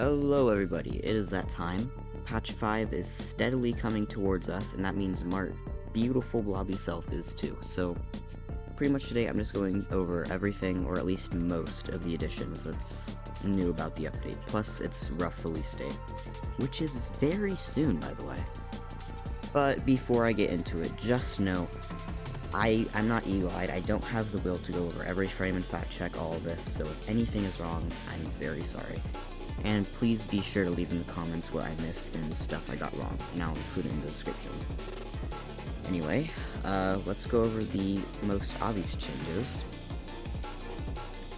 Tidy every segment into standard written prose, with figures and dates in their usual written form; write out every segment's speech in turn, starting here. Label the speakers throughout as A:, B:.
A: Hello everybody, it is that time. Patch 5 is steadily coming towards us, and that means Mark, beautiful blobby self, is too. So, pretty much today I'm just going over everything, or at least most of the additions that's new about the update, plus its rough release date, which is very soon, by the way. But before I get into it, just know, I'm not eagle-eyed, I don't have the will to go over every frame and fact check all of this, so if anything is wrong, I'm very sorry. And please be sure to leave in the comments what I missed and stuff I got wrong, and I'll include it in the description. Anyway, let's go over the most obvious changes.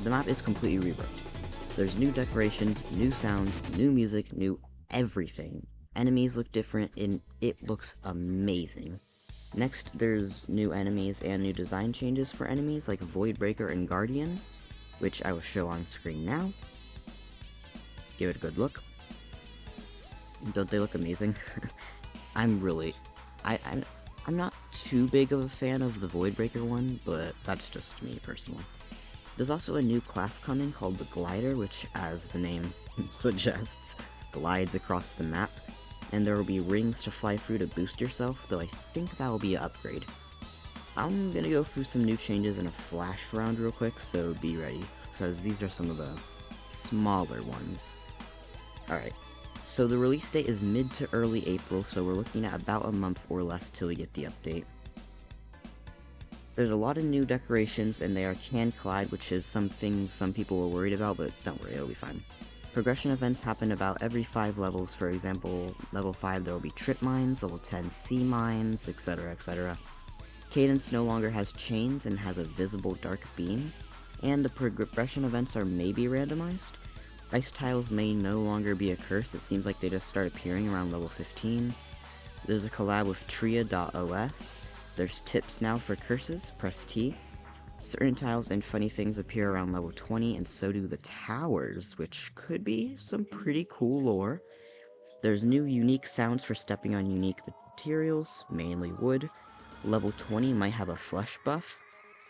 A: The map is completely reworked. There's new decorations, new sounds, new music, new everything. Enemies look different, and it looks amazing. Next, there's new enemies and new design changes for enemies like Voidbreaker and Guardian, which I will show on screen now. Give it a good look. Don't they look amazing? I'm not too big of a fan of the Voidbreaker one, but that's just me personally. There's also a new class coming called the Glider, which, as the name suggests, glides across the map, and there will be rings to fly through to boost yourself, though I think that will be an upgrade. I'm gonna go through some new changes in a flash round real quick, so be ready, because these are some of the smaller ones. Alright, so the release date is mid to early April, so we're looking at about a month or less till we get the update. There's a lot of new decorations, and they are can collide, which is something some people were worried about, but don't worry, it'll be fine. Progression events happen about every 5 levels. For example, level 5 there will be trip mines, level 10 sea mines, etc, etc. Cadence no longer has chains and has a visible dark beam, and the progression events are maybe randomized. Ice tiles may no longer be a curse, it seems like they just start appearing around level 15. There's a collab with Tria.os. There's tips now for curses, press T. Certain tiles and funny things appear around level 20, and so do the towers, which could be some pretty cool lore. There's new unique sounds for stepping on unique materials, mainly wood. Level 20 might have a flesh buff.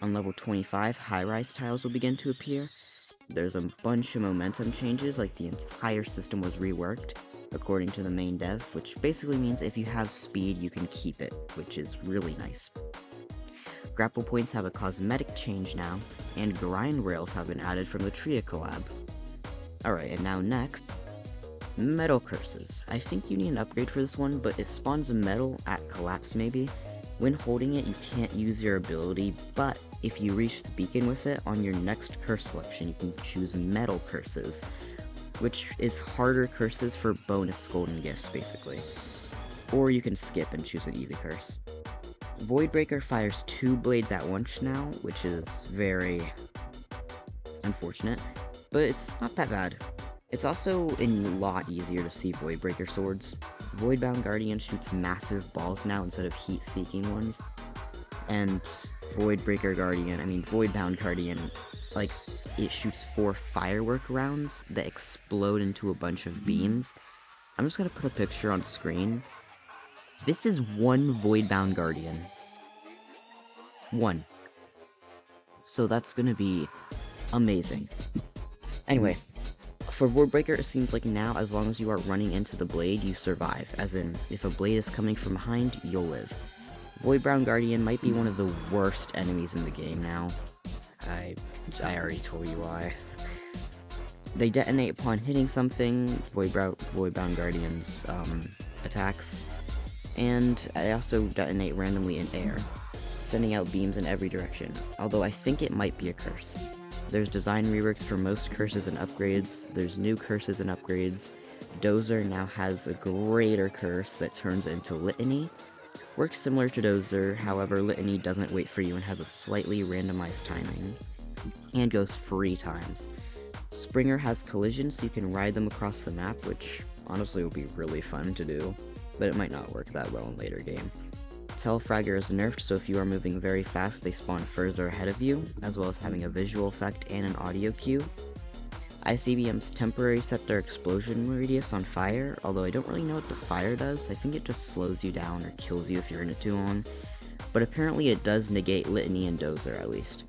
A: On level 25, high-rise tiles will begin to appear. There's a bunch of momentum changes, like the entire system was reworked, according to the main dev, which basically means if you have speed, you can keep it, which is really nice. Grapple points have a cosmetic change now, and grind rails have been added from the Tria collab. Alright, and now next, metal curses. I think you need an upgrade for this one, but it spawns a metal at collapse maybe. When holding it, you can't use your ability, but if you reach the beacon with it, on your next curse selection, you can choose metal curses, which is harder curses for bonus golden gifts, basically. Or you can skip and choose an easy curse. Voidbreaker fires 2 blades at once now, which is very unfortunate, but it's not that bad. It's also a lot easier to see Voidbreaker swords. Voidbound Guardian shoots massive balls now instead of heat-seeking ones, and Voidbound Guardian, like, it shoots 4 firework rounds that explode into a bunch of beams. I'm just gonna put a picture on screen. This is one Voidbound Guardian. One. So that's gonna be amazing. Anyway, for Voidbreaker, it seems like now, as long as you are running into the blade, you survive. As in, if a blade is coming from behind, you'll live. Voidbound Guardian might be one of the worst enemies in the game now. I already told you why. They detonate upon hitting something, Voidbound Guardian's attacks, and they also detonate randomly in air, sending out beams in every direction, although I think it might be a curse. There's design reworks for most curses and upgrades. There's new curses and upgrades. Dozer now has a greater curse that turns into Litany. Works similar to Dozer, however Litany doesn't wait for you and has a slightly randomized timing, and goes 3 times. Springer has collision, so you can ride them across the map, which honestly will be really fun to do, but it might not work that well in later game. Telefragger is nerfed, so if you are moving very fast, they spawn further ahead of you, as well as having a visual effect and an audio cue. ICBMs temporarily set their explosion radius on fire, although I don't really know what the fire does. I think it just slows you down or kills you if you're in it too long, but apparently it does negate Litany and Dozer at least.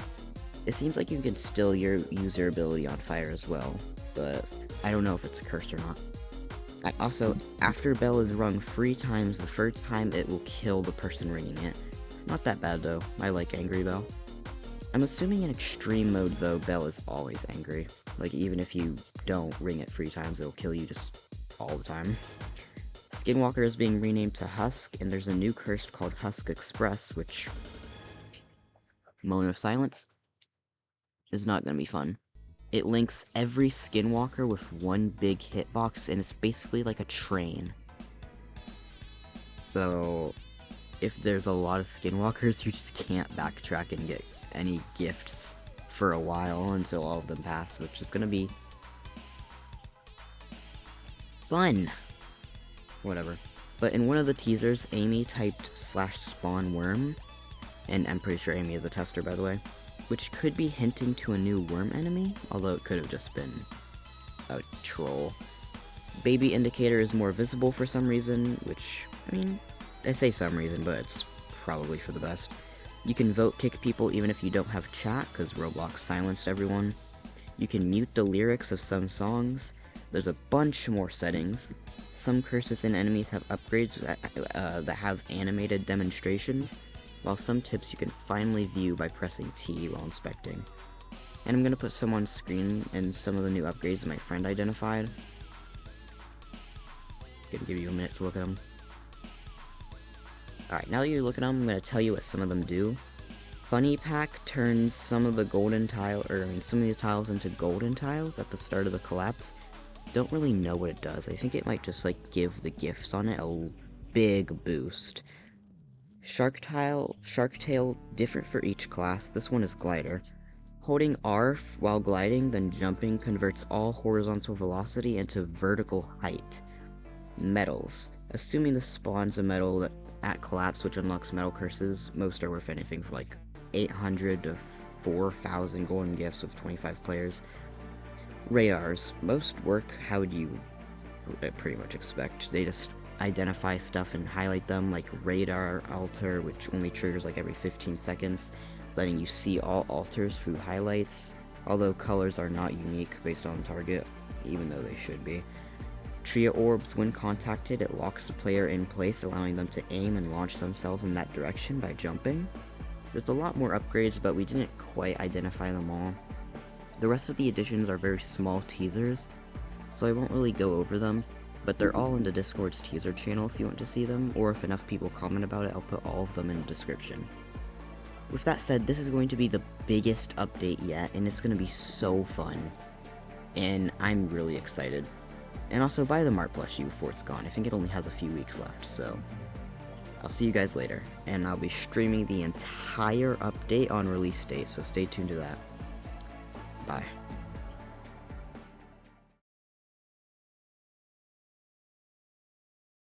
A: It seems like you can still use your ability on fire as well. but I don't know if it's a curse or not. Also, after bell is rung 3 times, the 3rd time it will kill the person ringing it. Not that bad though, I like angry bell. I'm assuming in extreme mode though, bell is always angry. Like even if you don't ring it 3 times, it'll kill you just all the time. Skinwalker is being renamed to Husk, and there's a new curse called Husk Express, which... moment of silence. Is not gonna be fun. It links every Skinwalker with one big hitbox, and it's basically like a train. So, if there's a lot of Skinwalkers, you just can't backtrack and get any gifts for a while until all of them pass, which is gonna be fun. Whatever. But in one of the teasers, Amy typed /spawn worm, and I'm pretty sure Amy is a tester, by the way, which could be hinting to a new worm enemy, although it could have just been a troll. Baby indicator is more visible for some reason, which, I mean, I say some reason, but it's probably for the best. You can vote kick people even if you don't have chat, because Roblox silenced everyone. You can mute the lyrics of some songs. There's a bunch more settings. Some curses and enemies have upgrades that have animated demonstrations, while some tips you can finally view by pressing T while inspecting. And I'm going to put some on screen and some of the new upgrades that my friend identified. Gonna give you a minute to look at them. Alright, now that you look at them, I'm going to tell you what some of them do. Funny Pack turns some of the some of the tiles into golden tiles at the start of the collapse. Don't really know what it does. I think it might just like give the gifts on it a big boost. Shark Tail, different for each class. This one is glider. Holding R while gliding, then jumping converts all horizontal velocity into vertical height. Medals. Assuming this spawns a medal at collapse, which unlocks medal curses, most are worth anything from like 800 to 4,000 golden gifts with 25 players. Radars. Most work how you pretty much expect. They just identify stuff and highlight them, like radar altar, which only triggers like every 15 seconds, letting you see all altars through highlights, although colors are not unique based on target, even though they should be. Tria orbs, when contacted, it locks the player in place, allowing them to aim and launch themselves in that direction by jumping. There's a lot more upgrades, but we didn't quite identify them all. The rest of the additions are very small teasers, so I won't really go over them, but they're all in the Discord's teaser channel if you want to see them, or if enough people comment about it, I'll put all of them in the description. With that said, this is going to be the biggest update yet, and it's going to be so fun, and I'm really excited. And also buy the Mart plushie before it's gone. I think it only has a few weeks left, so I'll see you guys later, and I'll be streaming the entire update on release date, so stay tuned to that. Bye.